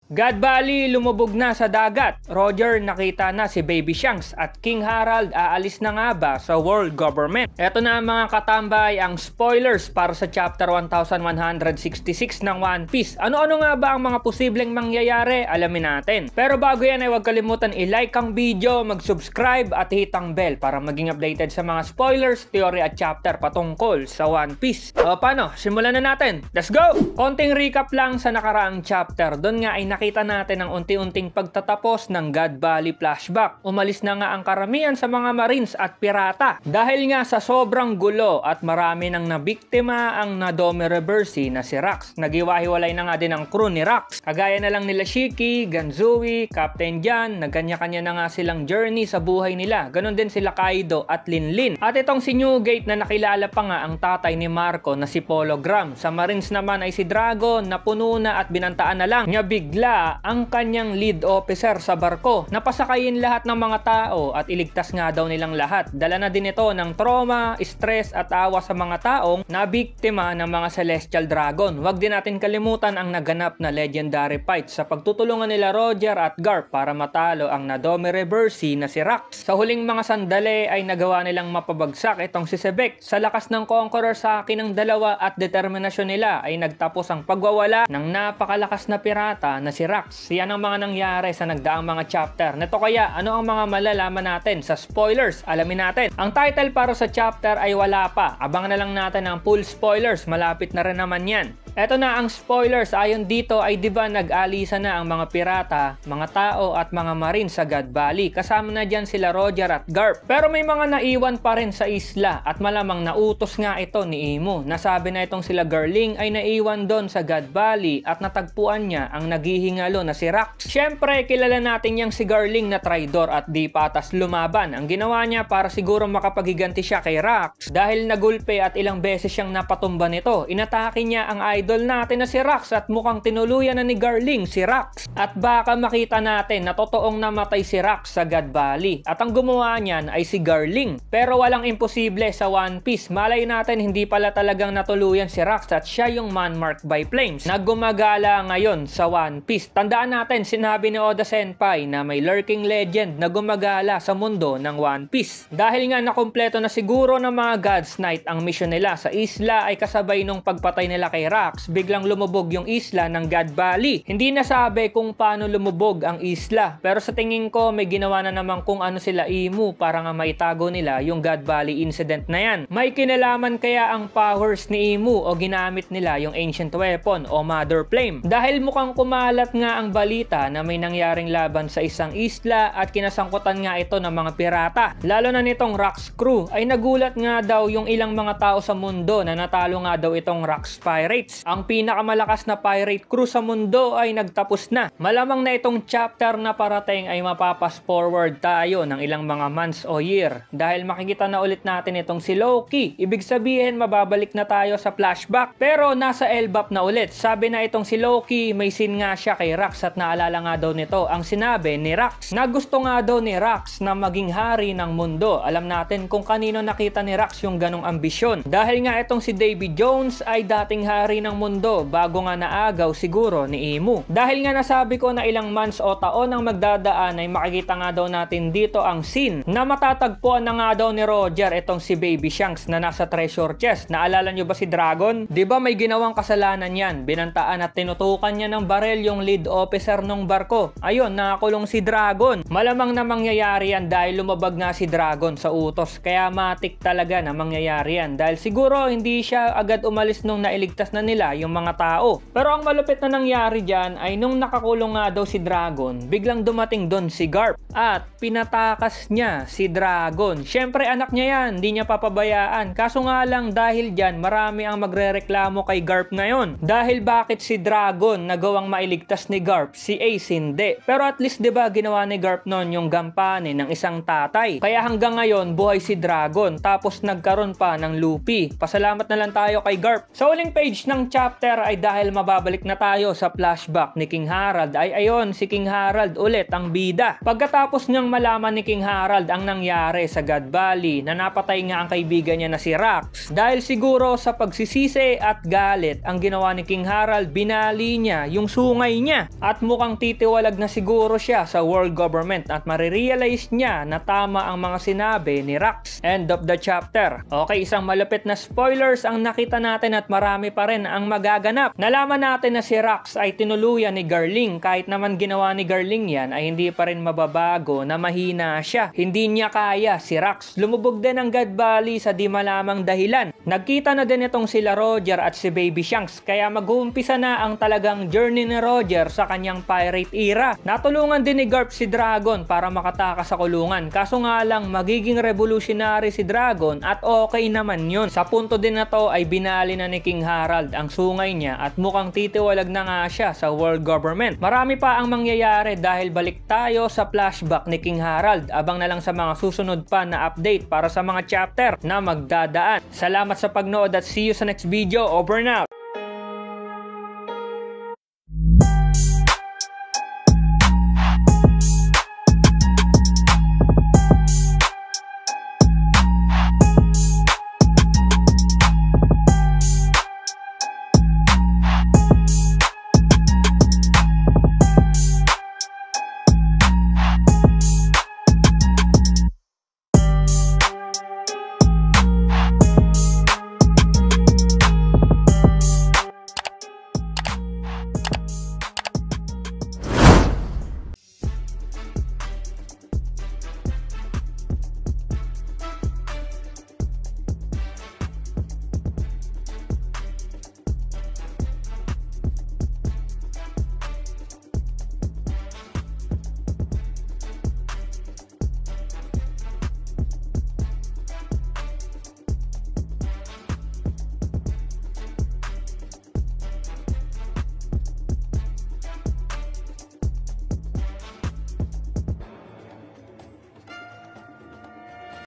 God Valley lumubog na sa dagat. Roger nakita na si Baby Shanks at King Harold aalis na nga ba sa world government. Eto na mga katambay ang spoilers para sa chapter 1166 ng One Piece. Ano-ano nga ba ang mga posibleng mangyayari? Alamin natin. Pero bago yan ay huwag kalimutan i-like ang video, mag-subscribe at hit ang bell para maging updated sa mga spoilers, theory at chapter patungkol sa One Piece. O paano? Simulan na natin. Let's go! Konting recap lang sa nakaraang chapter. Doon nga ay nakita natin ang unti-unting pagtatapos ng God Valley flashback. Umalis na nga ang karamihan sa mga marines at pirata. Dahil nga sa sobrang gulo at marami nang nabiktima ang Nadome Reversi na si Rax. Nagiwahiwalay na nga din ang crew ni Rax. Kagaya na lang nila Shiki, Ganzui, Captain Jan, nagkanya-kanya na nga silang journey sa buhay nila. Ganon din sila Kaido at Linlin. At itong si Newgate na nakilala pa nga ang tatay ni Marco na si Pologram. Sa marines naman ay si Dragon na puno na at binantaan na lang niya bigla ang kanyang lead officer sa barko. Napasakayin lahat ng mga tao at iligtas nga daw nilang lahat. Dala na din ito ng trauma, stress at awa sa mga taong nabiktima ng mga Celestial Dragon. Huwag din natin kalimutan ang naganap na legendary fight sa pagtutulungan nila Roger at Garp para matalo ang Nadome Reversi na si Rax. Sa huling mga sandali ay nagawa nilang mapabagsak itong si Sebek. Sa lakas ng Conqueror sa akin ng dalawa at determinasyon nila ay nagtapos ang pagwawala ng napakalakas na pirata na si Rax. Yan ang mga nangyari sa nagdaang mga chapter. Neto kaya, ano ang mga malalaman natin sa spoilers? Alamin natin. Ang title para sa chapter ay wala pa. Abangan na lang natin ang full spoilers. Malapit na rin naman yan. Eto na ang spoilers. Ayon dito ay diba nag-alisa na ang mga pirata, mga tao at mga marine sa God Valley. Kasama na dyan sila Roger at Garp. Pero may mga naiwan pa rin sa isla at malamang nautos nga ito ni Imo. Nasabi na itong sila Garling ay naiwan doon sa God Valley at natagpuan niya ang naghihingalo na si Rax. Siyempre, kilala natin yang si Garling na traidor at di patas lumaban. Ang ginawa niya para siguro makapaghiganti siya kay Rax dahil nagulpe at ilang beses siyang napatumba nito. Inatake niya ang idol natin na si Rax at mukhang tinuluyan na ni Garling si Rax. At baka makita natin na totoong namatay si Rax sa God Valley. At ang gumawa niyan ay si Garling. Pero walang imposible sa One Piece. Malay natin hindi pala talagang natuluyan si Rax at siya yung man marked by flames na gumagala ngayon sa One Piece. Tandaan natin, sinabi ni Oda Senpai na may lurking legend na gumagala sa mundo ng One Piece. Dahil nga nakumpleto na siguro ng mga God's Knight ang mission nila sa isla ay kasabay nung pagpatay nila kay Rax, biglang lumubog yung isla ng God Valley. Hindi nasabi kung paano lumubog ang isla, pero sa tingin ko may ginawa na naman kung ano sila Imu para nga maitago nila yung God Valley incident na yan. May kinalaman kaya ang powers ni Imu o ginamit nila yung ancient weapon o Mother Flame? Dahil mukhang kumalat nga ang balita na may nangyaring laban sa isang isla at kinasangkutan nga ito ng mga pirata. Lalo na nitong Rax crew ay nagulat nga daw yung ilang mga tao sa mundo na natalo nga daw itong Rax Pirates. Ang pinakamalakas na pirate crew sa mundo ay nagtapos na. Malamang na itong chapter na parating ay mapapas forward tayo ng ilang mga months o year dahil makikita na ulit natin itong si Loki. Ibig sabihin mababalik na tayo sa flashback pero nasa Elbap na ulit. Sabi na itong si Loki may scene nga siya kay Rax at naalala nga daw nito ang sinabi ni Rax na gusto nga daw ni Rax na maging hari ng mundo. Alam natin kung kanino nakita ni Rax yung ganong ambisyon. Dahil nga itong si Davy Jones ay dating hari ng mundo bago nga naagaw siguro ni Imu. Dahil nga nasabi ko na ilang months o taon ang magdadaan ay makikita nga daw natin dito ang scene na matatagpuan na nga daw ni Roger itong si Baby Shanks na nasa treasure chest. Naalala nyo ba si Dragon? Diba may ginawang kasalanan yan? Binantaan at tinutukan niya ng barel yung lead officer ng barko. Ayun, nakakulong si Dragon. Malamang na mangyayari yan dahil lumabag nga si Dragon sa utos. Kaya matik talaga na mangyayari yan. Dahil siguro hindi siya agad umalis nung nailigtas na nila yung mga tao. Pero ang malupit na nangyari dyan ay nung nakakulong nga daw si Dragon, biglang dumating doon si Garp at pinatakas niya si Dragon. Syempre anak niya yan, hindi niya papabayaan. Kaso nga lang dahil dyan marami ang magrereklamo kay Garp ngayon. Dahil bakit si Dragon nagawang mailigtas ni Garp, si Ace hindi. Pero at least 'di ba ginawa ni Garp noon yung gampanin ng isang tatay. Kaya hanggang ngayon buhay si Dragon tapos nagkaroon pa ng Luffy. Pasalamat na lang tayo kay Garp. Sa uling page ng ng chapter ay dahil mababalik na tayo sa flashback ni King Harald ay ayon si King Harald ulit ang bida. Pagkatapos niyang malaman ni King Harald ang nangyari sa God Valley na napatay nga ang kaibigan niya na si Rax, dahil siguro sa pagsisisi at galit ang ginawa ni King Harald, binali niya yung sungay niya at mukhang titiwalag na siguro siya sa world government at marirealize niya na tama ang mga sinabi ni Rax. End of the chapter. Okay, isang malapit na spoilers ang nakita natin at marami pa rin ang magaganap. Nalaman natin na si Rax ay tinuluyan ni Garling. Kahit naman ginawa ni Garling yan ay hindi pa rin mababago na mahina siya. Hindi niya kaya si Rax. Lumubog din ang God Valley sa di malamang dahilan. Nagkita na din itong sila Roger at si Baby Shanks kaya mag-uumpisa na ang talagang journey ni Roger sa kanyang pirate era. Natulungan din ni Garp si Dragon para makatakas sa kulungan. Kaso nga lang magiging revolutionary si Dragon at okay naman yun. Sa punto din na to ay binali na ni King Harald ang sungay niya at mukhang titiwalag na nga siya sa world government. Marami pa ang mangyayari dahil balik tayo sa flashback ni King Harald. Abang na lang sa mga susunod pa na update para sa mga chapter na magdadaan. Salamat sa pagnood at see you sa next video. Over now!